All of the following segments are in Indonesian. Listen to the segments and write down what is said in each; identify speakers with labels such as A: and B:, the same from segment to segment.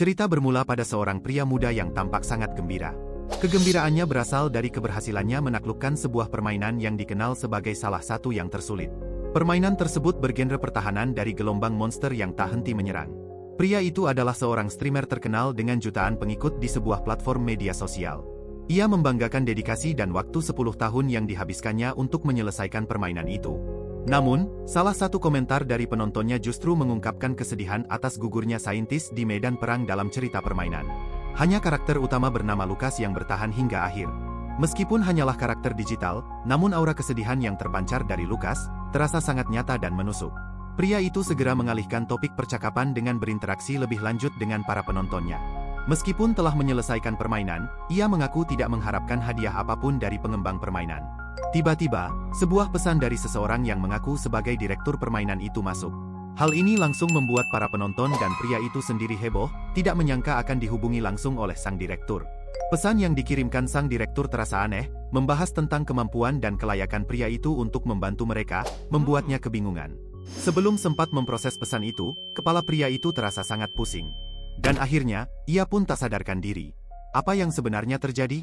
A: Cerita bermula pada seorang pria muda yang tampak sangat gembira. Kegembiraannya berasal dari keberhasilannya menaklukkan sebuah permainan yang dikenal sebagai salah satu yang tersulit. Permainan tersebut bergenre pertahanan dari gelombang monster yang tak henti menyerang. Pria itu adalah seorang streamer terkenal dengan jutaan pengikut di sebuah platform media sosial. Ia membanggakan dedikasi dan waktu 10 tahun yang dihabiskannya untuk menyelesaikan permainan itu. Namun, salah satu komentar dari penontonnya justru mengungkapkan kesedihan atas gugurnya saintis di medan perang dalam cerita permainan. Hanya karakter utama bernama Lucas yang bertahan hingga akhir. Meskipun hanyalah karakter digital, namun aura kesedihan yang terpancar dari Lucas terasa sangat nyata dan menusuk. Pria itu segera mengalihkan topik percakapan dengan berinteraksi lebih lanjut dengan para penontonnya. Meskipun telah menyelesaikan permainan, ia mengaku tidak mengharapkan hadiah apapun dari pengembang permainan. Tiba-tiba, sebuah pesan dari seseorang yang mengaku sebagai direktur permainan itu masuk. Hal ini langsung membuat para penonton dan pria itu sendiri heboh, tidak menyangka akan dihubungi langsung oleh sang direktur. Pesan yang dikirimkan sang direktur terasa aneh, membahas tentang kemampuan dan kelayakan pria itu untuk membantu mereka, membuatnya kebingungan. Sebelum sempat memproses pesan itu, kepala pria itu terasa sangat pusing. Dan akhirnya, ia pun tak sadarkan diri. Apa yang sebenarnya terjadi?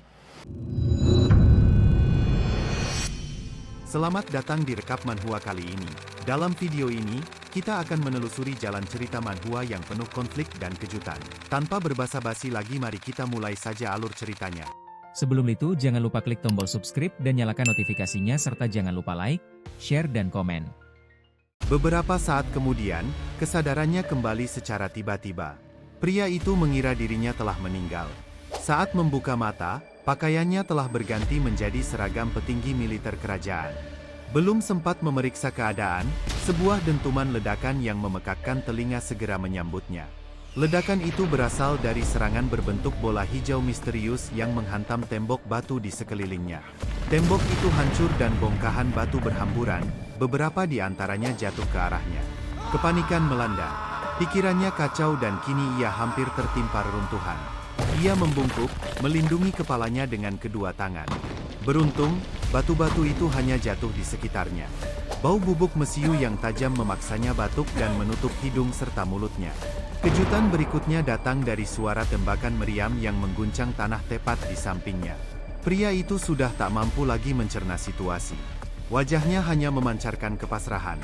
A: Selamat datang di Rekap Manhwa kali ini. Dalam video ini, kita akan menelusuri jalan cerita manhwa yang penuh konflik dan kejutan. Tanpa berbasa-basi lagi, mari kita mulai saja alur ceritanya.
B: Sebelum itu, jangan lupa klik tombol subscribe dan nyalakan notifikasinya serta jangan lupa like, share dan komen.
A: Beberapa saat kemudian, kesadarannya kembali secara tiba-tiba. Pria itu mengira dirinya telah meninggal. Saat membuka mata, pakaiannya telah berganti menjadi seragam petinggi militer kerajaan. Belum sempat memeriksa keadaan, sebuah dentuman ledakan yang memekakkan telinga segera menyambutnya. Ledakan itu berasal dari serangan berbentuk bola hijau misterius yang menghantam tembok batu di sekelilingnya. Tembok itu hancur dan bongkahan batu berhamburan, beberapa di antaranya jatuh ke arahnya. Kepanikan melanda. Pikirannya kacau dan kini ia hampir tertimpa reruntuhan. Ia membungkuk, melindungi kepalanya dengan kedua tangan. Beruntung, batu-batu itu hanya jatuh di sekitarnya. Bau bubuk mesiu yang tajam memaksanya batuk dan menutup hidung serta mulutnya. Kejutan berikutnya datang dari suara tembakan meriam yang mengguncang tanah tepat di sampingnya. Pria itu sudah tak mampu lagi mencerna situasi. Wajahnya hanya memancarkan kepasrahan.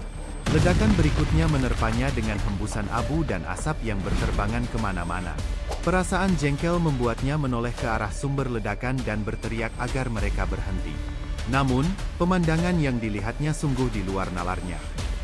A: Ledakan berikutnya menerpanya dengan hembusan abu dan asap yang berterbangan kemana-mana. Perasaan jengkel membuatnya menoleh ke arah sumber ledakan dan berteriak agar mereka berhenti. Namun, pemandangan yang dilihatnya sungguh di luar nalarnya.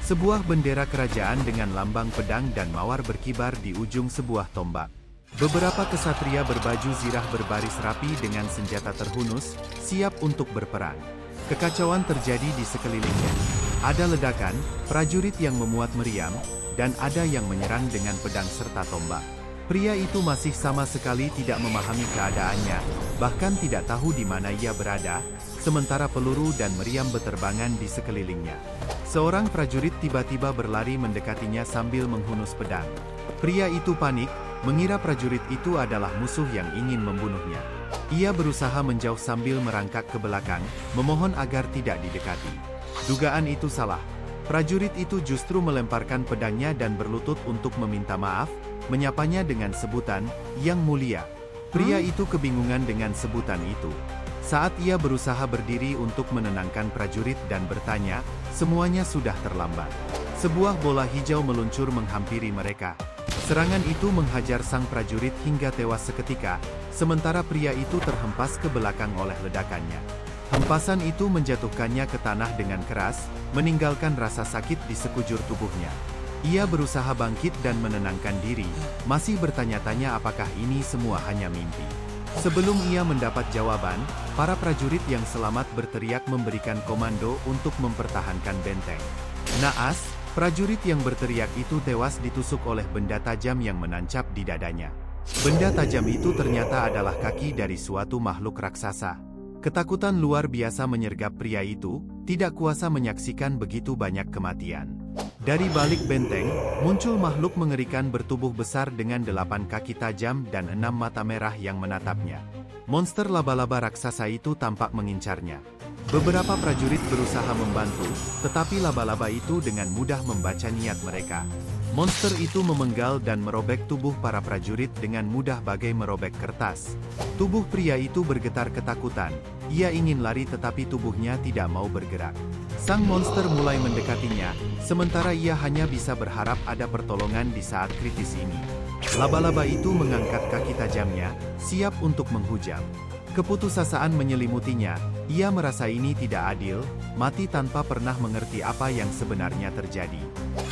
A: Sebuah bendera kerajaan dengan lambang pedang dan mawar berkibar di ujung sebuah tombak. Beberapa kesatria berbaju zirah berbaris rapi dengan senjata terhunus, siap untuk berperang. Kekacauan terjadi di sekelilingnya. Ada ledakan, prajurit yang memuat meriam, dan ada yang menyerang dengan pedang serta tombak. Pria itu masih sama sekali tidak memahami keadaannya, bahkan tidak tahu di mana ia berada, sementara peluru dan meriam berterbangan di sekelilingnya. Seorang prajurit tiba-tiba berlari mendekatinya sambil menghunus pedang. Pria itu panik, mengira prajurit itu adalah musuh yang ingin membunuhnya. Ia berusaha menjauh sambil merangkak ke belakang, memohon agar tidak didekati. Dugaan itu salah. Prajurit itu justru melemparkan pedangnya dan berlutut untuk meminta maaf, menyapanya dengan sebutan, "Yang Mulia." Pria itu kebingungan dengan sebutan itu. Saat ia berusaha berdiri untuk menenangkan prajurit dan bertanya, semuanya sudah terlambat. Sebuah bola hijau meluncur menghampiri mereka. Serangan itu menghajar sang prajurit hingga tewas seketika, sementara pria itu terhempas ke belakang oleh ledakannya. Hempasan itu menjatuhkannya ke tanah dengan keras, meninggalkan rasa sakit di sekujur tubuhnya. Ia berusaha bangkit dan menenangkan diri, masih bertanya-tanya apakah ini semua hanya mimpi. Sebelum ia mendapat jawaban, para prajurit yang selamat berteriak memberikan komando untuk mempertahankan benteng. Naas, prajurit yang berteriak itu tewas ditusuk oleh benda tajam yang menancap di dadanya. Benda tajam itu ternyata adalah kaki dari suatu makhluk raksasa. Ketakutan luar biasa menyergap pria itu, tidak kuasa menyaksikan begitu banyak kematian. Dari balik benteng, muncul makhluk mengerikan bertubuh besar dengan 8 kaki tajam dan 6 mata merah yang menatapnya. Monster laba-laba raksasa itu tampak mengincarnya. Beberapa prajurit berusaha membantu, tetapi laba-laba itu dengan mudah membaca niat mereka. Monster itu memenggal dan merobek tubuh para prajurit dengan mudah bagai merobek kertas. Tubuh pria itu bergetar ketakutan. Ia ingin lari tetapi tubuhnya tidak mau bergerak. Sang monster mulai mendekatinya, sementara ia hanya bisa berharap ada pertolongan di saat kritis ini. Laba-laba itu mengangkat kaki tajamnya, siap untuk menghujam. Keputusasaan menyelimutinya, ia merasa ini tidak adil, mati tanpa pernah mengerti apa yang sebenarnya terjadi.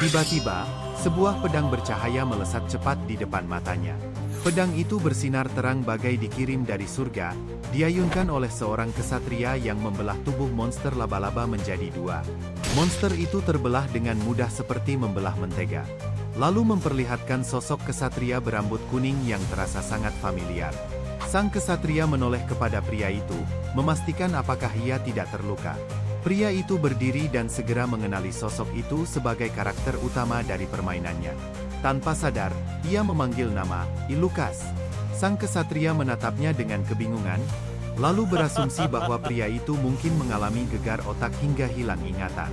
A: Tiba-tiba, sebuah pedang bercahaya melesat cepat di depan matanya. Pedang itu bersinar terang bagai dikirim dari surga, diayunkan oleh seorang kesatria yang membelah tubuh monster laba-laba menjadi dua. Monster itu terbelah dengan mudah seperti membelah mentega. Lalu memperlihatkan sosok kesatria berambut kuning yang terasa sangat familiar. Sang kesatria menoleh kepada pria itu, memastikan apakah ia tidak terluka. Pria itu berdiri dan segera mengenali sosok itu sebagai karakter utama dari permainannya. Tanpa sadar, ia memanggil nama, Lukas. Sang kesatria menatapnya dengan kebingungan, lalu berasumsi bahwa pria itu mungkin mengalami gegar otak hingga hilang ingatan.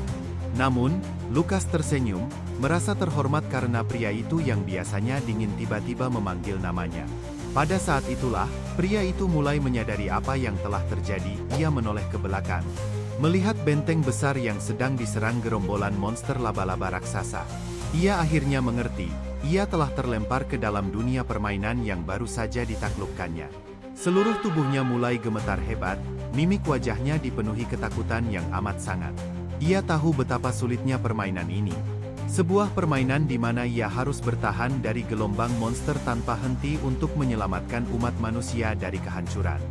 A: Namun, Lukas tersenyum, merasa terhormat karena pria itu yang biasanya dingin tiba-tiba memanggil namanya. Pada saat itulah, pria itu mulai menyadari apa yang telah terjadi. Ia menoleh ke belakang, melihat benteng besar yang sedang diserang gerombolan monster laba-laba raksasa. Ia akhirnya mengerti, ia telah terlempar ke dalam dunia permainan yang baru saja ditaklukkannya. Seluruh tubuhnya mulai gemetar hebat, mimik wajahnya dipenuhi ketakutan yang amat sangat. Ia tahu betapa sulitnya permainan ini. Sebuah permainan di mana ia harus bertahan dari gelombang monster tanpa henti untuk menyelamatkan umat manusia dari kehancuran.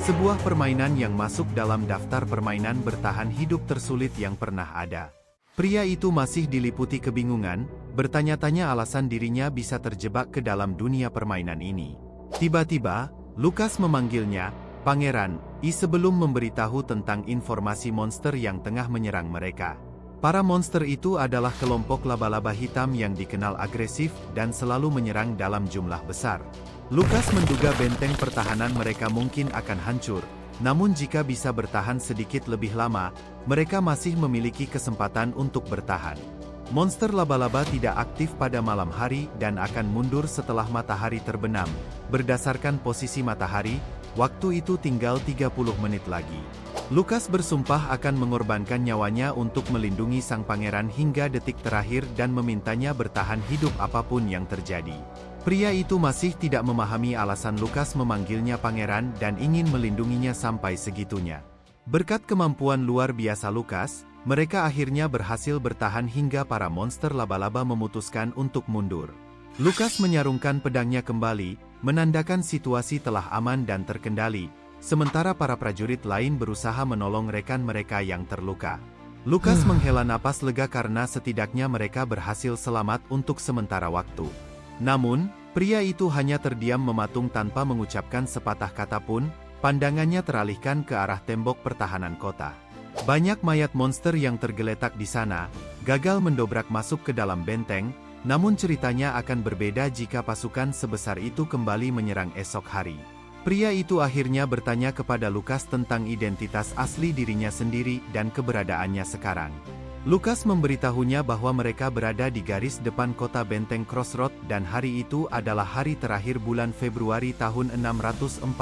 A: Sebuah permainan yang masuk dalam daftar permainan bertahan hidup tersulit yang pernah ada. Pria itu masih diliputi kebingungan, bertanya-tanya alasan dirinya bisa terjebak ke dalam dunia permainan ini. Tiba-tiba, Lukas memanggilnya, "Pangeran," sebelum memberitahu tentang informasi monster yang tengah menyerang mereka. Para monster itu adalah kelompok laba-laba hitam yang dikenal agresif dan selalu menyerang dalam jumlah besar. Lukas menduga benteng pertahanan mereka mungkin akan hancur, namun jika bisa bertahan sedikit lebih lama, mereka masih memiliki kesempatan untuk bertahan. Monster laba-laba tidak aktif pada malam hari dan akan mundur setelah matahari terbenam. Berdasarkan posisi matahari, waktu itu tinggal 30 menit lagi. Lukas bersumpah akan mengorbankan nyawanya untuk melindungi sang pangeran hingga detik terakhir dan memintanya bertahan hidup apapun yang terjadi. Pria itu masih tidak memahami alasan Lukas memanggilnya pangeran dan ingin melindunginya sampai segitunya. Berkat kemampuan luar biasa Lukas, mereka akhirnya berhasil bertahan hingga para monster laba-laba memutuskan untuk mundur. Lukas menyarungkan pedangnya kembali, menandakan situasi telah aman dan terkendali, sementara para prajurit lain berusaha menolong rekan mereka yang terluka. Lukas menghela napas lega karena setidaknya mereka berhasil selamat untuk sementara waktu. Namun, pria itu hanya terdiam mematung tanpa mengucapkan sepatah kata pun, pandangannya teralihkan ke arah tembok pertahanan kota. Banyak mayat monster yang tergeletak di sana, gagal mendobrak masuk ke dalam benteng, namun ceritanya akan berbeda jika pasukan sebesar itu kembali menyerang esok hari. Pria itu akhirnya bertanya kepada Lukas tentang identitas asli dirinya sendiri dan keberadaannya sekarang. Lukas memberitahunya bahwa mereka berada di garis depan kota benteng Crossroad dan hari itu adalah hari terakhir bulan Februari tahun 649.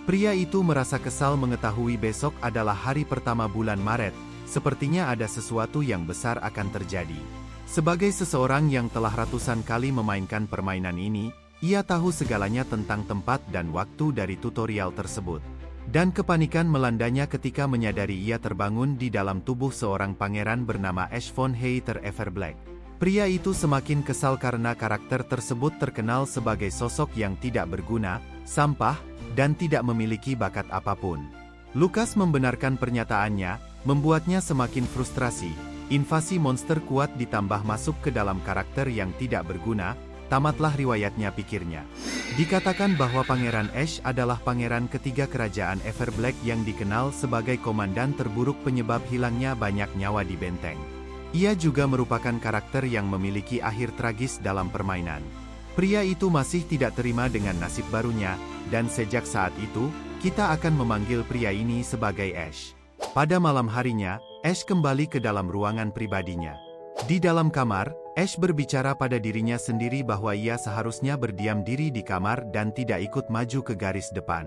A: Pria itu merasa kesal mengetahui besok adalah hari pertama bulan Maret, sepertinya ada sesuatu yang besar akan terjadi. Sebagai seseorang yang telah ratusan kali memainkan permainan ini, ia tahu segalanya tentang tempat dan waktu dari tutorial tersebut. Dan kepanikan melandanya ketika menyadari ia terbangun di dalam tubuh seorang pangeran bernama Ash von Heiter Everblack. Pria itu semakin kesal karena karakter tersebut terkenal sebagai sosok yang tidak berguna, sampah, dan tidak memiliki bakat apapun. Lukas membenarkan pernyataannya, membuatnya semakin frustrasi. Invasi monster kuat ditambah masuk ke dalam karakter yang tidak berguna, tamatlah riwayatnya, pikirnya. Dikatakan bahwa Pangeran Ash adalah pangeran ketiga kerajaan Everblack yang dikenal sebagai komandan terburuk penyebab hilangnya banyak nyawa di benteng. Ia juga merupakan karakter yang memiliki akhir tragis dalam permainan. Pria itu masih tidak terima dengan nasib barunya, dan sejak saat itu, kita akan memanggil pria ini sebagai Ash. Pada malam harinya, Ash kembali ke dalam ruangan pribadinya. Di dalam kamar, Ash berbicara pada dirinya sendiri bahwa ia seharusnya berdiam diri di kamar dan tidak ikut maju ke garis depan.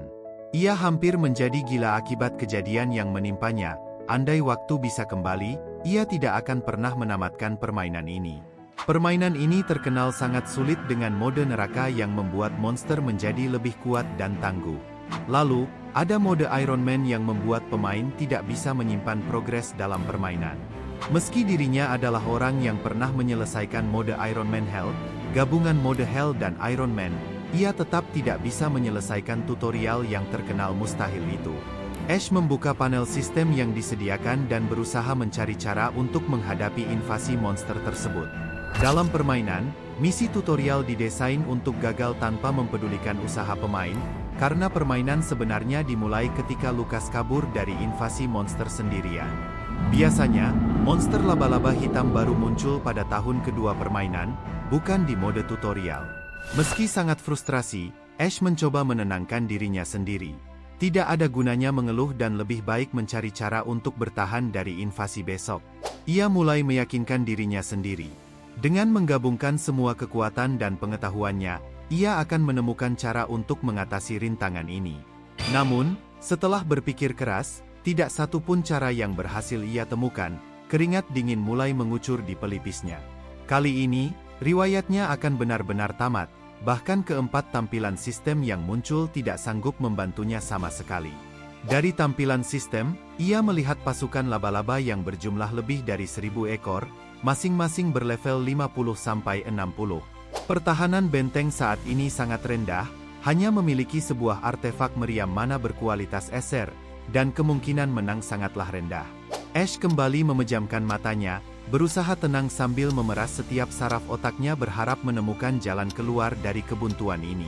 A: Ia hampir menjadi gila akibat kejadian yang menimpanya. Andai waktu bisa kembali, ia tidak akan pernah menamatkan permainan ini. Permainan ini terkenal sangat sulit dengan mode neraka yang membuat monster menjadi lebih kuat dan tangguh. Lalu, ada mode Iron Man yang membuat pemain tidak bisa menyimpan progres dalam permainan. Meski dirinya adalah orang yang pernah menyelesaikan mode Iron Man Hell, gabungan mode Hell dan Iron Man, ia tetap tidak bisa menyelesaikan tutorial yang terkenal mustahil itu. Ash membuka panel sistem yang disediakan dan berusaha mencari cara untuk menghadapi invasi monster tersebut. Dalam permainan, misi tutorial didesain untuk gagal tanpa mempedulikan usaha pemain, karena permainan sebenarnya dimulai ketika Lucas kabur dari invasi monster sendirian. Biasanya, monster laba-laba hitam baru muncul pada tahun kedua permainan, bukan di mode tutorial. Meski sangat frustrasi, Ash mencoba menenangkan dirinya sendiri. Tidak ada gunanya mengeluh dan lebih baik mencari cara untuk bertahan dari invasi besok. Ia mulai meyakinkan dirinya sendiri. Dengan menggabungkan semua kekuatan dan pengetahuannya, ia akan menemukan cara untuk mengatasi rintangan ini. Namun, setelah berpikir keras, tidak satu pun cara yang berhasil ia temukan. Keringat dingin mulai mengucur di pelipisnya. Kali ini, riwayatnya akan benar-benar tamat. Bahkan keempat tampilan sistem yang muncul tidak sanggup membantunya sama sekali. Dari tampilan sistem, ia melihat pasukan laba-laba yang berjumlah lebih dari 1000 ekor, masing-masing berlevel 50-60. Pertahanan benteng saat ini sangat rendah, hanya memiliki sebuah artefak meriam mana berkualitas Eser, dan kemungkinan menang sangatlah rendah. Ash kembali memejamkan matanya, berusaha tenang sambil memeras setiap saraf otaknya berharap menemukan jalan keluar dari kebuntuan ini.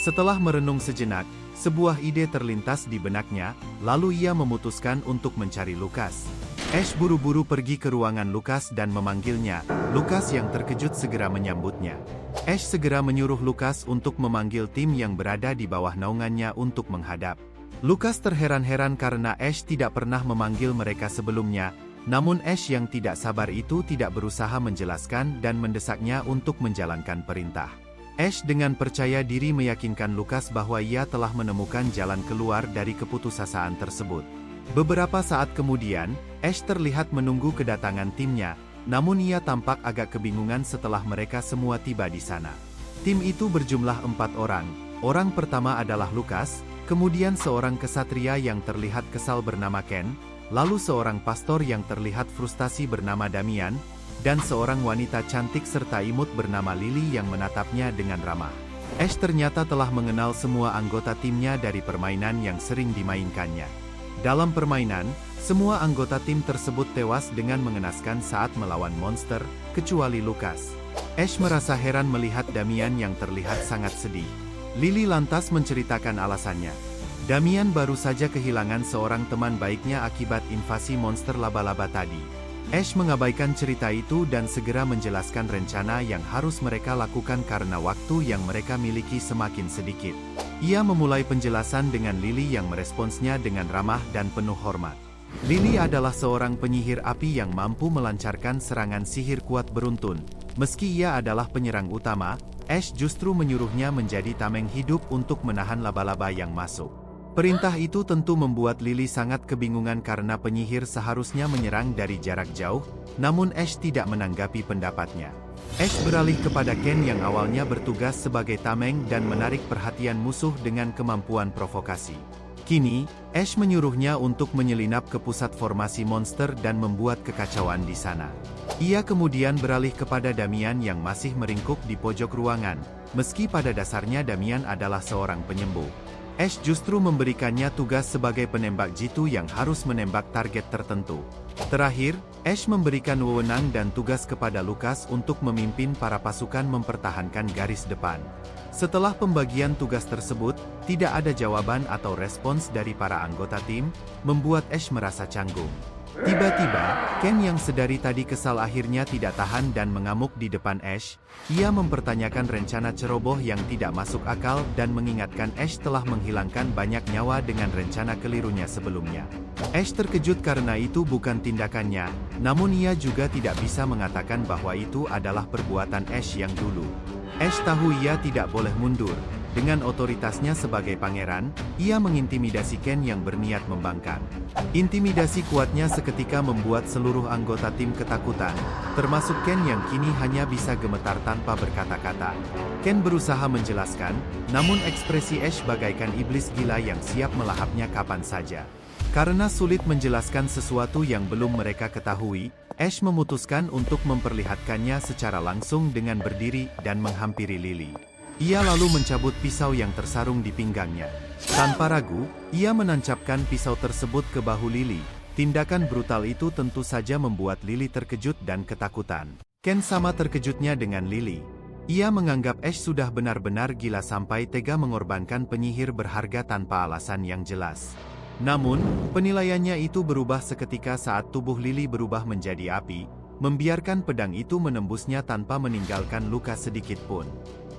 A: Setelah merenung sejenak, sebuah ide terlintas di benaknya, lalu ia memutuskan untuk mencari Lucas. Ash buru-buru pergi ke ruangan Lucas dan memanggilnya. Lucas yang terkejut segera menyambutnya. Ash segera menyuruh Lucas untuk memanggil tim yang berada di bawah naungannya untuk menghadap. Lucas terheran-heran karena Ash tidak pernah memanggil mereka sebelumnya, namun Ash yang tidak sabar itu tidak berusaha menjelaskan dan mendesaknya untuk menjalankan perintah. Ash dengan percaya diri meyakinkan Lucas bahwa ia telah menemukan jalan keluar dari keputusasaan tersebut. Beberapa saat kemudian, Ash terlihat menunggu kedatangan timnya, namun ia tampak agak kebingungan setelah mereka semua tiba di sana. Tim itu berjumlah 4 orang. Orang pertama adalah Lucas, kemudian seorang kesatria yang terlihat kesal bernama Ken, lalu seorang pastor yang terlihat frustasi bernama Damian, dan seorang wanita cantik serta imut bernama Lily yang menatapnya dengan ramah. Ash ternyata telah mengenal semua anggota timnya dari permainan yang sering dimainkannya. Dalam permainan, semua anggota tim tersebut tewas dengan mengenaskan saat melawan monster, kecuali Lucas. Ash merasa heran melihat Damian yang terlihat sangat sedih. Lily lantas menceritakan alasannya. Damian baru saja kehilangan seorang teman baiknya akibat invasi monster laba-laba tadi. Ash mengabaikan cerita itu dan segera menjelaskan rencana yang harus mereka lakukan karena waktu yang mereka miliki semakin sedikit. Ia memulai penjelasan dengan Lily yang meresponsnya dengan ramah dan penuh hormat. Lily adalah seorang penyihir api yang mampu melancarkan serangan sihir kuat beruntun. Meski ia adalah penyerang utama, Ash justru menyuruhnya menjadi tameng hidup untuk menahan laba-laba yang masuk. Perintah itu tentu membuat Lily sangat kebingungan karena penyihir seharusnya menyerang dari jarak jauh, namun Ash tidak menanggapi pendapatnya. Ash beralih kepada Ken yang awalnya bertugas sebagai tameng dan menarik perhatian musuh dengan kemampuan provokasi. Kini, Ash menyuruhnya untuk menyelinap ke pusat formasi monster dan membuat kekacauan di sana. Ia kemudian beralih kepada Damian yang masih meringkuk di pojok ruangan, meski pada dasarnya Damian adalah seorang penyembuh. Ash justru memberikannya tugas sebagai penembak jitu yang harus menembak target tertentu. Terakhir, Ash memberikan wewenang dan tugas kepada Lucas untuk memimpin para pasukan mempertahankan garis depan. Setelah pembagian tugas tersebut, tidak ada jawaban atau respons dari para anggota tim, membuat Ash merasa canggung. Tiba-tiba, Ken yang sedari tadi kesal akhirnya tidak tahan dan mengamuk di depan Ash. Ia mempertanyakan rencana ceroboh yang tidak masuk akal dan mengingatkan Ash telah menghilangkan banyak nyawa dengan rencana kelirunya sebelumnya. Ash terkejut karena itu bukan tindakannya, namun ia juga tidak bisa mengatakan bahwa itu adalah perbuatan Ash yang dulu. Ash tahu ia tidak boleh mundur. Dengan otoritasnya sebagai pangeran, ia mengintimidasi Ken yang berniat membangkang. Intimidasi kuatnya seketika membuat seluruh anggota tim ketakutan, termasuk Ken yang kini hanya bisa gemetar tanpa berkata-kata. Ken berusaha menjelaskan, namun ekspresi Ash bagaikan iblis gila yang siap melahapnya kapan saja. Karena sulit menjelaskan sesuatu yang belum mereka ketahui, Ash memutuskan untuk memperlihatkannya secara langsung dengan berdiri dan menghampiri Lily. Ia lalu mencabut pisau yang tersarung di pinggangnya. Tanpa ragu, ia menancapkan pisau tersebut ke bahu Lily. Tindakan brutal itu tentu saja membuat Lily terkejut dan ketakutan. Ken sama terkejutnya dengan Lily. Ia menganggap Ash sudah benar-benar gila sampai tega mengorbankan penyihir berharga tanpa alasan yang jelas. Namun, penilaiannya itu berubah seketika saat tubuh Lily berubah menjadi api, membiarkan pedang itu menembusnya tanpa meninggalkan luka sedikit pun.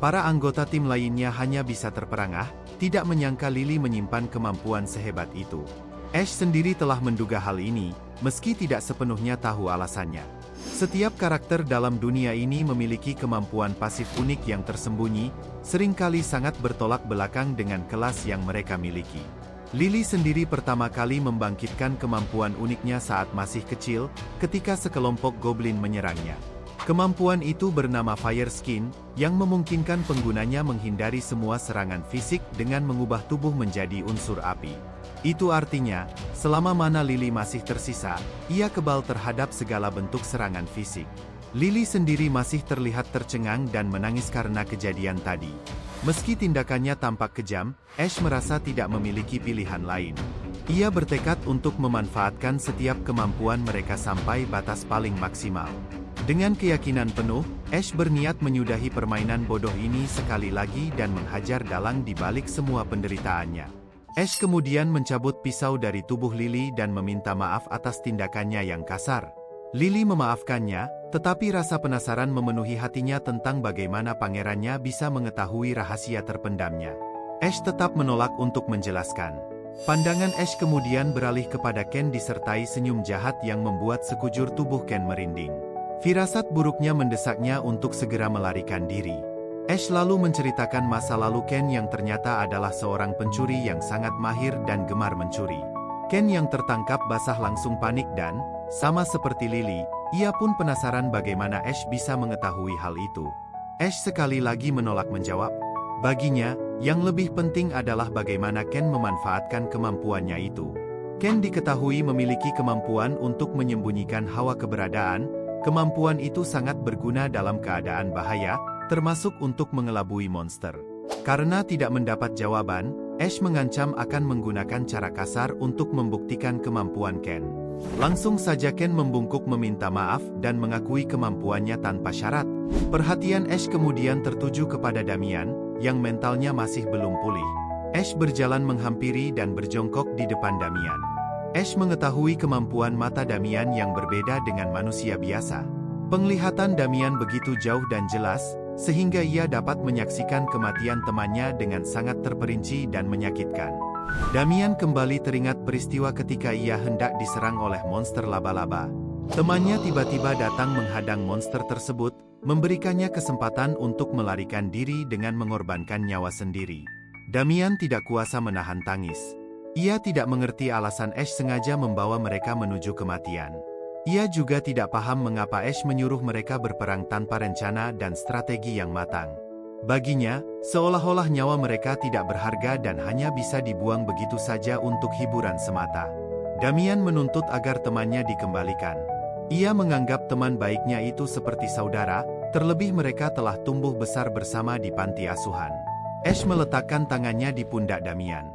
A: Para anggota tim lainnya hanya bisa terperangah, tidak menyangka Lily menyimpan kemampuan sehebat itu. Ash sendiri telah menduga hal ini, meski tidak sepenuhnya tahu alasannya. Setiap karakter dalam dunia ini memiliki kemampuan pasif unik yang tersembunyi, seringkali sangat bertolak belakang dengan kelas yang mereka miliki. Lily sendiri pertama kali membangkitkan kemampuan uniknya saat masih kecil, ketika sekelompok goblin menyerangnya. Kemampuan itu bernama Fire Skin, yang memungkinkan penggunanya menghindari semua serangan fisik dengan mengubah tubuh menjadi unsur api. Itu artinya, selama mana Lily masih tersisa, ia kebal terhadap segala bentuk serangan fisik. Lily sendiri masih terlihat tercengang dan menangis karena kejadian tadi. Meski tindakannya tampak kejam, Ash merasa tidak memiliki pilihan lain. Ia bertekad untuk memanfaatkan setiap kemampuan mereka sampai batas paling maksimal. Dengan keyakinan penuh, Ash berniat menyudahi permainan bodoh ini sekali lagi dan menghajar dalang di balik semua penderitaannya. Ash kemudian mencabut pisau dari tubuh Lily dan meminta maaf atas tindakannya yang kasar. Lily memaafkannya, tetapi rasa penasaran memenuhi hatinya tentang bagaimana pangerannya bisa mengetahui rahasia terpendamnya. Ash tetap menolak untuk menjelaskan. Pandangan Ash kemudian beralih kepada Ken disertai senyum jahat yang membuat sekujur tubuh Ken merinding. Firasat buruknya mendesaknya untuk segera melarikan diri. Ash lalu menceritakan masa lalu Ken yang ternyata adalah seorang pencuri yang sangat mahir dan gemar mencuri. Ken yang tertangkap basah langsung panik dan, sama seperti Lily, ia pun penasaran bagaimana Ash bisa mengetahui hal itu. Ash sekali lagi menolak menjawab. Baginya, yang lebih penting adalah bagaimana Ken memanfaatkan kemampuannya itu. Ken diketahui memiliki kemampuan untuk menyembunyikan hawa keberadaan. Kemampuan itu sangat berguna dalam keadaan bahaya, termasuk untuk mengelabui monster. Karena tidak mendapat jawaban, Ash mengancam akan menggunakan cara kasar untuk membuktikan kemampuan Ken. Langsung saja Ken membungkuk meminta maaf dan mengakui kemampuannya tanpa syarat. Perhatian Ash kemudian tertuju kepada Damian, yang mentalnya masih belum pulih. Ash berjalan menghampiri dan berjongkok di depan Damian. Ash mengetahui kemampuan mata Damian yang berbeda dengan manusia biasa. Penglihatan Damian begitu jauh dan jelas, sehingga ia dapat menyaksikan kematian temannya dengan sangat terperinci dan menyakitkan. Damian kembali teringat peristiwa ketika ia hendak diserang oleh monster laba-laba. Temannya tiba-tiba datang menghadang monster tersebut, memberikannya kesempatan untuk melarikan diri dengan mengorbankan nyawa sendiri. Damian tidak kuasa menahan tangis. Ia tidak mengerti alasan Ash sengaja membawa mereka menuju kematian. Ia juga tidak paham mengapa Ash menyuruh mereka berperang tanpa rencana dan strategi yang matang. Baginya, seolah-olah nyawa mereka tidak berharga dan hanya bisa dibuang begitu saja untuk hiburan semata. Damian menuntut agar temannya dikembalikan. Ia menganggap teman baiknya itu seperti saudara, terlebih mereka telah tumbuh besar bersama di panti asuhan. Ash meletakkan tangannya di pundak Damian.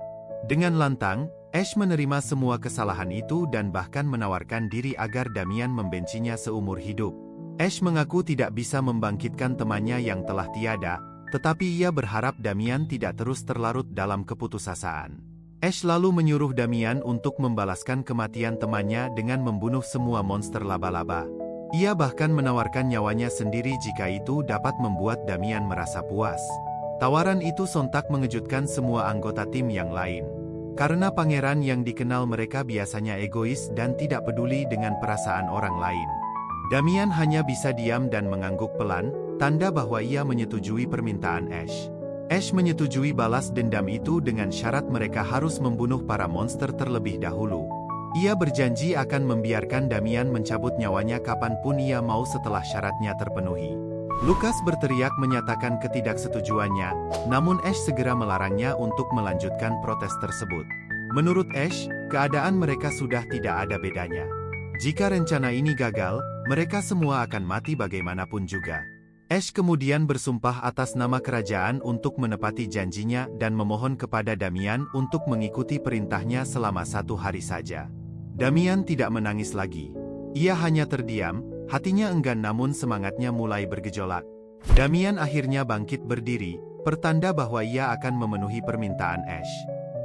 A: Dengan lantang, Ash menerima semua kesalahan itu dan bahkan menawarkan diri agar Damian membencinya seumur hidup. Ash mengaku tidak bisa membangkitkan temannya yang telah tiada, tetapi ia berharap Damian tidak terus terlarut dalam keputusasaan. Ash lalu menyuruh Damian untuk membalaskan kematian temannya dengan membunuh semua monster laba-laba. Ia bahkan menawarkan nyawanya sendiri jika itu dapat membuat Damian merasa puas. Tawaran itu sontak mengejutkan semua anggota tim yang lain. Karena pangeran yang dikenal mereka biasanya egois dan tidak peduli dengan perasaan orang lain. Damian hanya bisa diam dan mengangguk pelan, tanda bahwa ia menyetujui permintaan Ash. Ash menyetujui balas dendam itu dengan syarat mereka harus membunuh para monster terlebih dahulu. Ia berjanji akan membiarkan Damian mencabut nyawanya kapanpun ia mau setelah syaratnya terpenuhi. Lucas berteriak menyatakan ketidaksetujuannya, namun Ash segera melarangnya untuk melanjutkan protes tersebut. Menurut Ash, keadaan mereka sudah tidak ada bedanya. Jika rencana ini gagal, mereka semua akan mati bagaimanapun juga. Ash kemudian bersumpah atas nama kerajaan untuk menepati janjinya dan memohon kepada Damian untuk mengikuti perintahnya selama 1 hari saja. Damian tidak menangis lagi. Ia hanya terdiam, hatinya enggan namun semangatnya mulai bergejolak. Damian akhirnya bangkit berdiri, pertanda bahwa ia akan memenuhi permintaan Ash.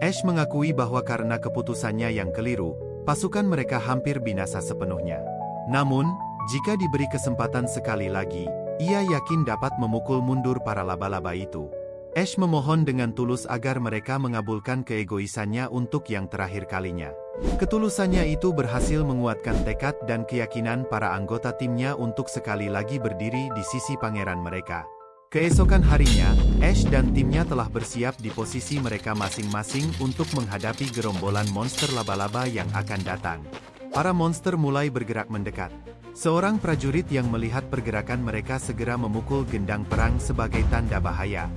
A: Ash mengakui bahwa karena keputusannya yang keliru, pasukan mereka hampir binasa sepenuhnya. Namun, jika diberi kesempatan sekali lagi, ia yakin dapat memukul mundur para laba-laba itu. Ash memohon dengan tulus agar mereka mengabulkan keegoisannya untuk yang terakhir kalinya. Ketulusannya itu berhasil menguatkan tekad dan keyakinan para anggota timnya untuk sekali lagi berdiri di sisi pangeran mereka. Keesokan harinya, Ash dan timnya telah bersiap di posisi mereka masing-masing untuk menghadapi gerombolan monster laba-laba yang akan datang. Para monster mulai bergerak mendekat. Seorang prajurit yang melihat pergerakan mereka segera memukul gendang perang sebagai tanda bahaya.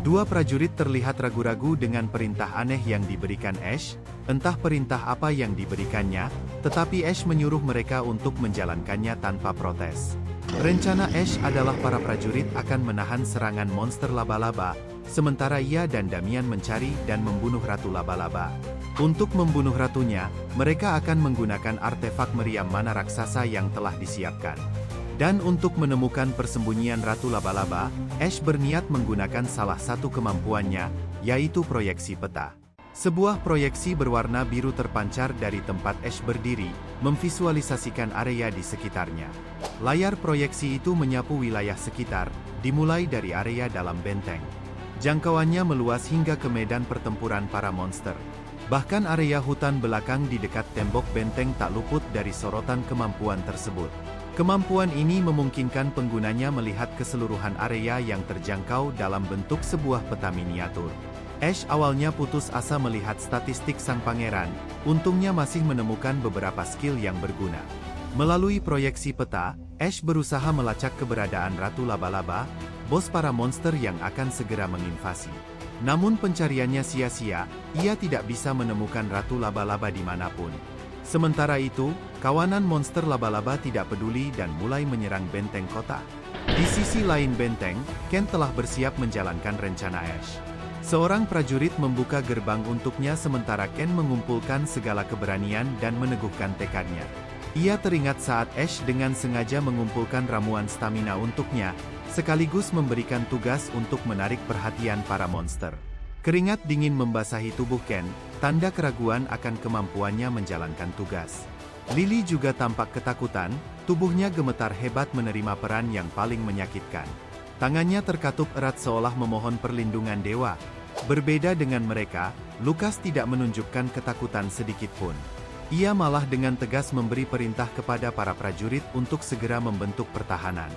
A: 2 prajurit terlihat ragu-ragu dengan perintah aneh yang diberikan Ash, entah perintah apa yang diberikannya, tetapi Ash menyuruh mereka untuk menjalankannya tanpa protes. Rencana Ash adalah para prajurit akan menahan serangan monster laba-laba, sementara ia dan Damian mencari dan membunuh Ratu Laba-Laba. Untuk membunuh ratunya, mereka akan menggunakan artefak meriam mana raksasa yang telah disiapkan. Dan untuk menemukan persembunyian Ratu Laba-Laba, Ash berniat menggunakan salah satu kemampuannya, yaitu proyeksi peta. Sebuah proyeksi berwarna biru terpancar dari tempat Ash berdiri, memvisualisasikan area di sekitarnya. Layar proyeksi itu menyapu wilayah sekitar, dimulai dari area dalam benteng. Jangkauannya meluas hingga ke medan pertempuran para monster. Bahkan area hutan belakang di dekat tembok benteng tak luput dari sorotan kemampuan tersebut. Kemampuan ini memungkinkan penggunanya melihat keseluruhan area yang terjangkau dalam bentuk sebuah peta miniatur. Ash awalnya putus asa melihat statistik sang pangeran, untungnya masih menemukan beberapa skill yang berguna. Melalui proyeksi peta, Ash berusaha melacak keberadaan Ratu Laba-Laba, bos para monster yang akan segera menginvasi. Namun pencariannya sia-sia, ia tidak bisa menemukan Ratu Laba-Laba dimanapun. Sementara itu, kawanan monster laba-laba tidak peduli dan mulai menyerang benteng kota. Di sisi lain benteng, Ken telah bersiap menjalankan rencana Ash. Seorang prajurit membuka gerbang untuknya sementara Ken mengumpulkan segala keberanian dan meneguhkan tekadnya. Ia teringat saat Ash dengan sengaja mengumpulkan ramuan stamina untuknya, sekaligus memberikan tugas untuk menarik perhatian para monster. Keringat dingin membasahi tubuh Ken, tanda keraguan akan kemampuannya menjalankan tugas. Lily juga tampak ketakutan, tubuhnya gemetar hebat menerima peran yang paling menyakitkan. Tangannya terkatup erat seolah memohon perlindungan dewa. Berbeda dengan mereka, Lucas tidak menunjukkan ketakutan sedikitpun. Ia malah dengan tegas memberi perintah kepada para prajurit untuk segera membentuk pertahanan.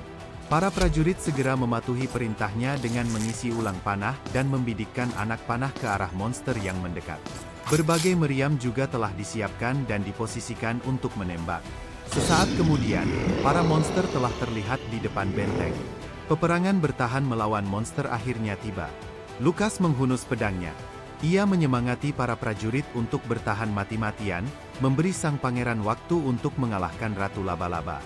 A: Para prajurit segera mematuhi perintahnya dengan mengisi ulang panah dan membidikkan anak panah ke arah monster yang mendekat. Berbagai meriam juga telah disiapkan dan diposisikan untuk menembak. Sesaat kemudian, para monster telah terlihat di depan benteng. Peperangan bertahan melawan monster akhirnya tiba. Lucas menghunus pedangnya. Ia menyemangati para prajurit untuk bertahan mati-matian, memberi sang pangeran waktu untuk mengalahkan Ratu Laba-Laba.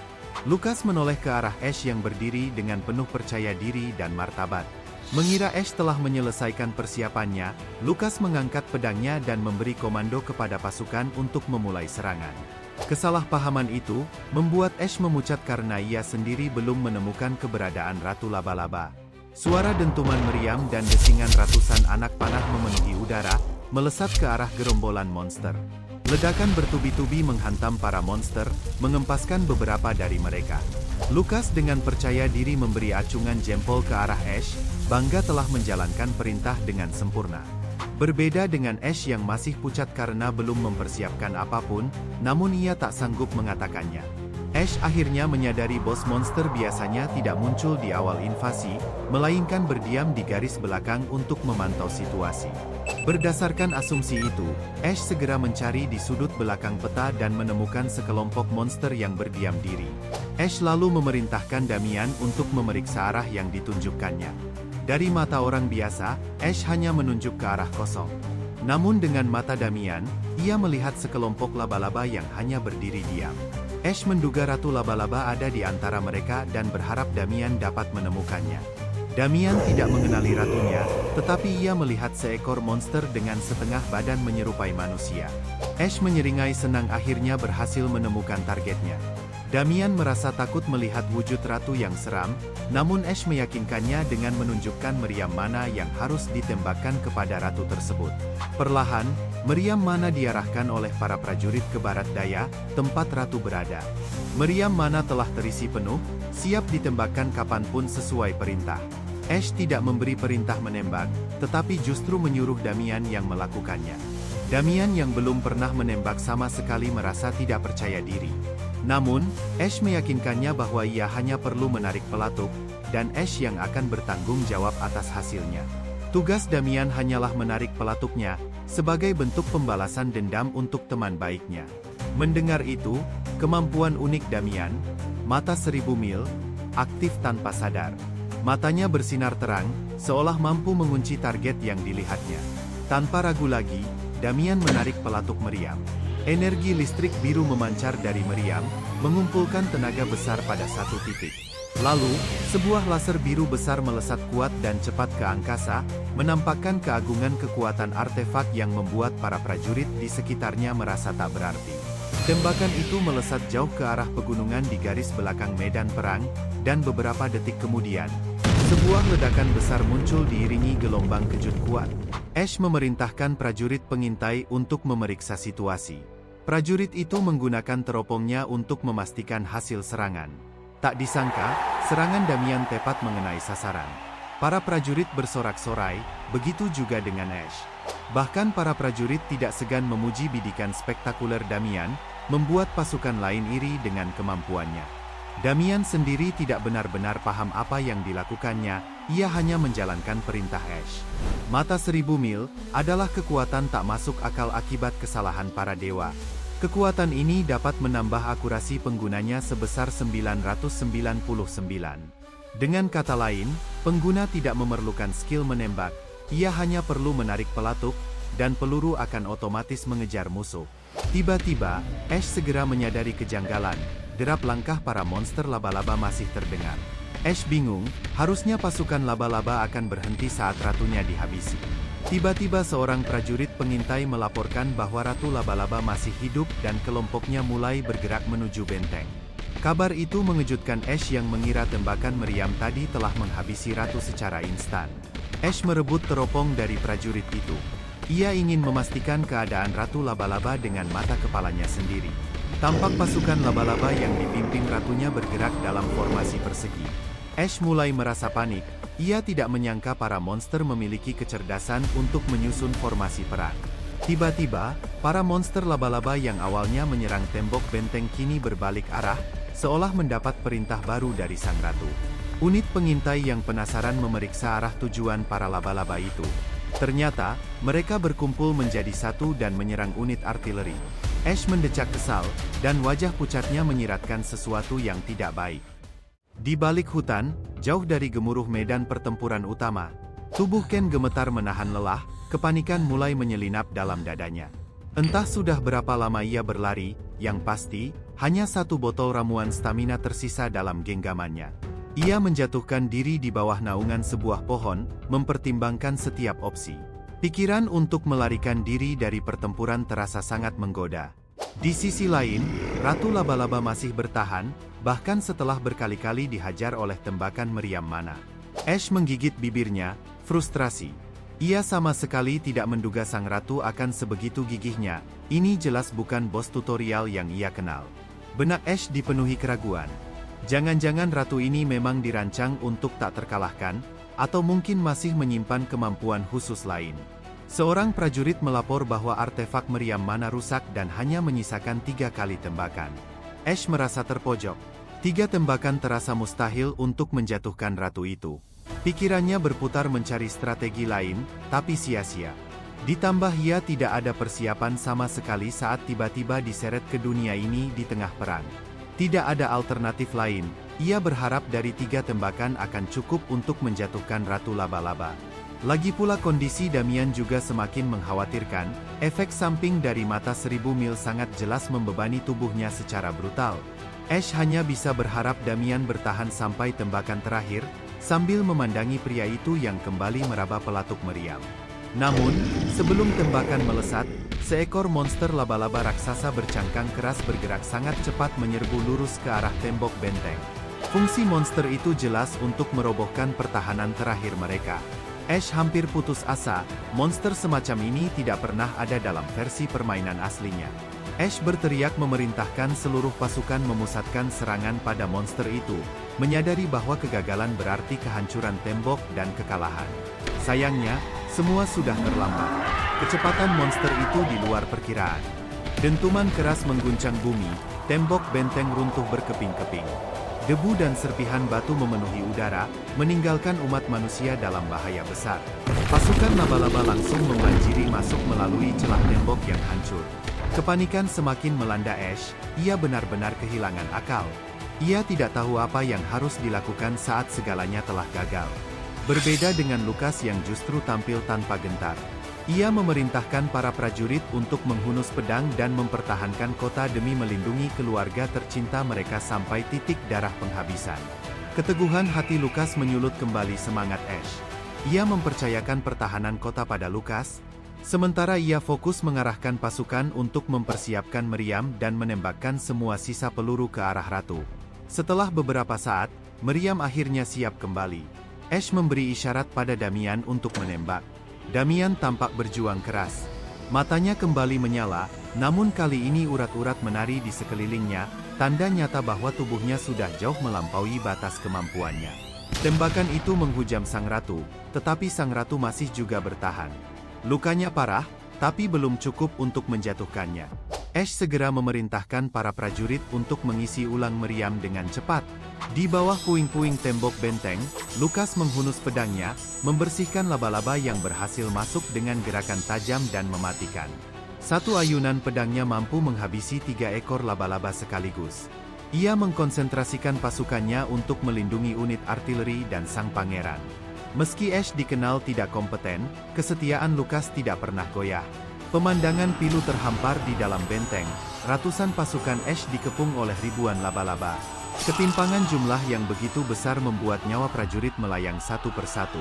A: Lucas menoleh ke arah Ash yang berdiri dengan penuh percaya diri dan martabat. Mengira Ash telah menyelesaikan persiapannya, Lucas mengangkat pedangnya dan memberi komando kepada pasukan untuk memulai serangan. Kesalahpahaman itu membuat Ash memucat karena ia sendiri belum menemukan keberadaan Ratu Laba-Laba. Suara dentuman meriam dan desingan ratusan anak panah memenuhi udara, melesat ke arah gerombolan monster. Ledakan bertubi-tubi menghantam para monster, mengempaskan beberapa dari mereka. Lucas dengan percaya diri memberi acungan jempol ke arah Ash, bangga telah menjalankan perintah dengan sempurna. Berbeda dengan Ash yang masih pucat karena belum mempersiapkan apapun, namun ia tak sanggup mengatakannya. Ash akhirnya menyadari bos monster biasanya tidak muncul di awal invasi, melainkan berdiam di garis belakang untuk memantau situasi. Berdasarkan asumsi itu, Ash segera mencari di sudut belakang peta dan menemukan sekelompok monster yang berdiam diri. Ash lalu memerintahkan Damian untuk memeriksa arah yang ditunjukkannya. Dari mata orang biasa, Ash hanya menunjuk ke arah kosong. Namun dengan mata Damian, ia melihat sekelompok laba-laba yang hanya berdiri diam. Ash menduga Ratu Laba-Laba ada di antara mereka dan berharap Damian dapat menemukannya. Damian tidak mengenali ratunya, tetapi ia melihat seekor monster dengan setengah badan menyerupai manusia. Ash menyeringai senang akhirnya berhasil menemukan targetnya. Damian merasa takut melihat wujud ratu yang seram, namun Ash meyakinkannya dengan menunjukkan meriam mana yang harus ditembakkan kepada ratu tersebut. Perlahan, meriam mana diarahkan oleh para prajurit ke barat daya, tempat ratu berada. Meriam mana telah terisi penuh, siap ditembakkan kapanpun sesuai perintah. Ash tidak memberi perintah menembak, tetapi justru menyuruh Damian yang melakukannya. Damian yang belum pernah menembak sama sekali merasa tidak percaya diri. Namun, Ash meyakinkannya bahwa ia hanya perlu menarik pelatuk, dan Ash yang akan bertanggung jawab atas hasilnya. Tugas Damian hanyalah menarik pelatuknya, sebagai bentuk pembalasan dendam untuk teman baiknya. Mendengar itu, kemampuan unik Damian, mata 1000 mil, aktif tanpa sadar. Matanya bersinar terang, seolah mampu mengunci target yang dilihatnya. Tanpa ragu lagi, Damian menarik pelatuk meriam. Energi listrik biru memancar dari meriam, mengumpulkan tenaga besar pada satu titik. Lalu, sebuah laser biru besar melesat kuat dan cepat ke angkasa, menampakkan keagungan kekuatan artefak yang membuat para prajurit di sekitarnya merasa tak berarti. Tembakan itu melesat jauh ke arah pegunungan di garis belakang medan perang, dan beberapa detik kemudian, sebuah ledakan besar muncul diiringi gelombang kejut kuat. Ash memerintahkan prajurit pengintai untuk memeriksa situasi. Prajurit itu menggunakan teropongnya untuk memastikan hasil serangan. Tak disangka, serangan Damian tepat mengenai sasaran. Para prajurit bersorak-sorai, begitu juga dengan Ash. Bahkan para prajurit tidak segan memuji bidikan spektakuler Damian, membuat pasukan lain iri dengan kemampuannya. Damian sendiri tidak benar-benar paham apa yang dilakukannya, ia hanya menjalankan perintah Ash. Mata 1000 mil adalah kekuatan tak masuk akal akibat kesalahan para dewa. Kekuatan ini dapat menambah akurasi penggunanya sebesar 999. Dengan kata lain, pengguna tidak memerlukan skill menembak, ia hanya perlu menarik pelatuk, dan peluru akan otomatis mengejar musuh. Tiba-tiba, Ash segera menyadari kejanggalan. Derap langkah para monster laba-laba masih terdengar. Ash bingung, harusnya pasukan laba-laba akan berhenti saat ratunya dihabisi. Tiba-tiba seorang prajurit pengintai melaporkan bahwa Ratu Laba-Laba masih hidup dan kelompoknya mulai bergerak menuju benteng. Kabar itu mengejutkan Ash yang mengira tembakan meriam tadi telah menghabisi ratu secara instan. Ash merebut teropong dari prajurit itu. Ia ingin memastikan keadaan Ratu Laba-Laba dengan mata kepalanya sendiri. Tampak pasukan laba-laba yang dipimpin ratunya bergerak dalam formasi persegi. Ash mulai merasa panik, ia tidak menyangka para monster memiliki kecerdasan untuk menyusun formasi perang. Tiba-tiba, para monster laba-laba yang awalnya menyerang tembok benteng kini berbalik arah, seolah mendapat perintah baru dari sang ratu. Unit pengintai yang penasaran memeriksa arah tujuan para laba-laba itu. Ternyata, mereka berkumpul menjadi satu dan menyerang unit artileri. Ash mendecak kesal, dan wajah pucatnya menyiratkan sesuatu yang tidak baik. Di balik hutan, jauh dari gemuruh medan pertempuran utama, tubuh Ken gemetar menahan lelah, kepanikan mulai menyelinap dalam dadanya. Entah sudah berapa lama ia berlari, yang pasti, hanya satu botol ramuan stamina tersisa dalam genggamannya. Ia menjatuhkan diri di bawah naungan sebuah pohon, mempertimbangkan setiap opsi. Pikiran untuk melarikan diri dari pertempuran terasa sangat menggoda. Di sisi lain, Ratu Laba-Laba masih bertahan, bahkan setelah berkali-kali dihajar oleh tembakan meriam mana. Ash menggigit bibirnya, frustrasi. Ia sama sekali tidak menduga sang ratu akan sebegitu gigihnya. Ini jelas bukan bos tutorial yang ia kenal. Benak Ash dipenuhi keraguan. Jangan-jangan ratu ini memang dirancang untuk tak terkalahkan, atau mungkin masih menyimpan kemampuan khusus lain. Seorang prajurit melapor bahwa artefak meriam mana rusak dan hanya menyisakan 3 kali tembakan. Ash merasa terpojok. 3 tembakan terasa mustahil untuk menjatuhkan ratu itu. Pikirannya berputar mencari strategi lain, tapi sia-sia. Ditambah ia tidak ada persiapan sama sekali saat tiba-tiba diseret ke dunia ini di tengah perang. Tidak ada alternatif lain, ia berharap dari 3 tembakan akan cukup untuk menjatuhkan Ratu Laba-Laba. Lagi pula kondisi Damian juga semakin mengkhawatirkan, efek samping dari mata 1000 mil sangat jelas membebani tubuhnya secara brutal. Ash hanya bisa berharap Damian bertahan sampai tembakan terakhir, sambil memandangi pria itu yang kembali meraba pelatuk meriam. Namun, sebelum tembakan melesat, seekor monster laba-laba raksasa bercangkang keras bergerak sangat cepat menyerbu lurus ke arah tembok benteng. Fungsi monster itu jelas untuk merobohkan pertahanan terakhir mereka. Ash hampir putus asa, monster semacam ini tidak pernah ada dalam versi permainan aslinya. Ash berteriak memerintahkan seluruh pasukan memusatkan serangan pada monster itu, menyadari bahwa kegagalan berarti kehancuran tembok dan kekalahan. Sayangnya, semua sudah terlambat. Kecepatan monster itu di luar perkiraan. Dentuman keras mengguncang bumi, tembok benteng runtuh berkeping-keping. Debu dan serpihan batu memenuhi udara, meninggalkan umat manusia dalam bahaya besar. Pasukan laba-laba langsung membanjiri masuk melalui celah tembok yang hancur. Kepanikan semakin melanda Ash, ia benar-benar kehilangan akal. Ia tidak tahu apa yang harus dilakukan saat segalanya telah gagal. Berbeda dengan Lucas yang justru tampil tanpa gentar. Ia memerintahkan para prajurit untuk menghunus pedang dan mempertahankan kota demi melindungi keluarga tercinta mereka sampai titik darah penghabisan. Keteguhan hati Lucas menyulut kembali semangat Ash. Ia mempercayakan pertahanan kota pada Lucas, sementara ia fokus mengarahkan pasukan untuk mempersiapkan meriam dan menembakkan semua sisa peluru ke arah ratu. Setelah beberapa saat, meriam akhirnya siap kembali. Ash memberi isyarat pada Damian untuk menembak. Damian tampak berjuang keras. Matanya kembali menyala, namun kali ini urat-urat menari di sekelilingnya, tanda nyata bahwa tubuhnya sudah jauh melampaui batas kemampuannya. Tembakan itu menghujam sang ratu, tetapi sang ratu masih juga bertahan. Lukanya parah, tapi belum cukup untuk menjatuhkannya. Ash segera memerintahkan para prajurit untuk mengisi ulang meriam dengan cepat. Di bawah puing-puing tembok benteng, Lucas menghunus pedangnya, membersihkan laba-laba yang berhasil masuk dengan gerakan tajam dan mematikan. Satu ayunan pedangnya mampu menghabisi 3 ekor laba-laba sekaligus. Ia mengkonsentrasikan pasukannya untuk melindungi unit artileri dan sang pangeran. Meski Ash dikenal tidak kompeten, kesetiaan Lucas tidak pernah goyah. Pemandangan pilu terhampar di dalam benteng, ratusan pasukan Ash dikepung oleh ribuan laba-laba. Ketimpangan jumlah yang begitu besar membuat nyawa prajurit melayang satu persatu.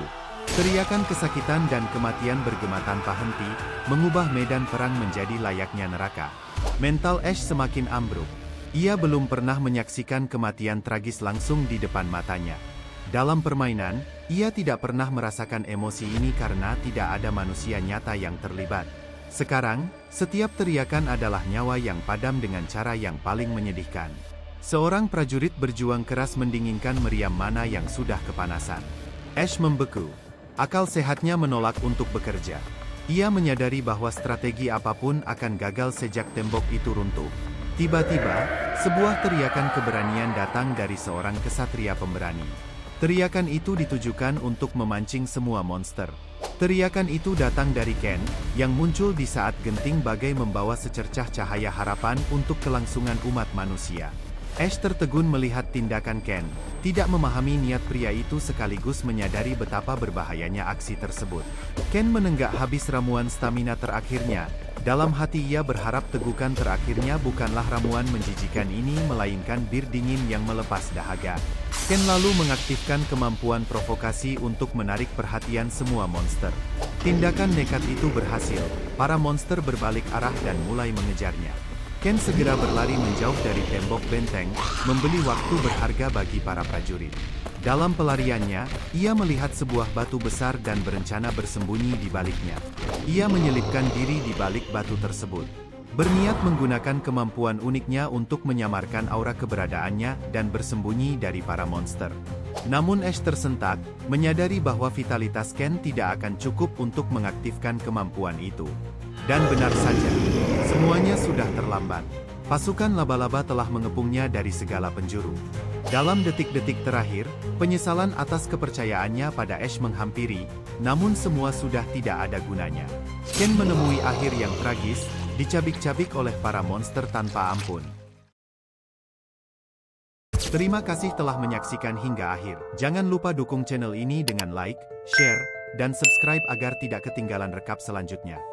A: Teriakan kesakitan dan kematian bergema tanpa henti, mengubah medan perang menjadi layaknya neraka. Mental Ash semakin ambruk. Ia belum pernah menyaksikan kematian tragis langsung di depan matanya. Dalam permainan, ia tidak pernah merasakan emosi ini karena tidak ada manusia nyata yang terlibat. Sekarang, setiap teriakan adalah nyawa yang padam dengan cara yang paling menyedihkan. Seorang prajurit berjuang keras mendinginkan meriam mana yang sudah kepanasan. Ash membeku. Akal sehatnya menolak untuk bekerja. Ia menyadari bahwa strategi apapun akan gagal sejak tembok itu runtuh. Tiba-tiba, sebuah teriakan keberanian datang dari seorang kesatria pemberani. Teriakan itu ditujukan untuk memancing semua monster. Teriakan itu datang dari Ken, yang muncul di saat genting bagai membawa secercah cahaya harapan untuk kelangsungan umat manusia. Ash tertegun melihat tindakan Ken, tidak memahami niat pria itu sekaligus menyadari betapa berbahayanya aksi tersebut. Ken menenggak habis ramuan stamina terakhirnya. Dalam hati ia berharap tegukan terakhirnya bukanlah ramuan menjijikan ini melainkan bir dingin yang melepas dahaga. Ken lalu mengaktifkan kemampuan provokasi untuk menarik perhatian semua monster. Tindakan nekat itu berhasil, para monster berbalik arah dan mulai mengejarnya. Ken segera berlari menjauh dari tembok benteng, membeli waktu berharga bagi para prajurit. Dalam pelariannya, ia melihat sebuah batu besar dan berencana bersembunyi di baliknya. Ia menyelipkan diri di balik batu tersebut. Berniat menggunakan kemampuan uniknya untuk menyamarkan aura keberadaannya dan bersembunyi dari para monster. Namun Ash tersentak, menyadari bahwa vitalitas Ken tidak akan cukup untuk mengaktifkan kemampuan itu. Dan benar saja, semuanya sudah terlambat. Pasukan laba-laba telah mengepungnya dari segala penjuru. Dalam detik-detik terakhir, penyesalan atas kepercayaannya pada Ash menghampiri, namun semua sudah tidak ada gunanya. Ken menemui akhir yang tragis, dicabik-cabik oleh para monster tanpa ampun. Terima kasih telah menyaksikan hingga akhir. Jangan lupa dukung channel ini dengan like, share, dan subscribe agar tidak ketinggalan rekap selanjutnya.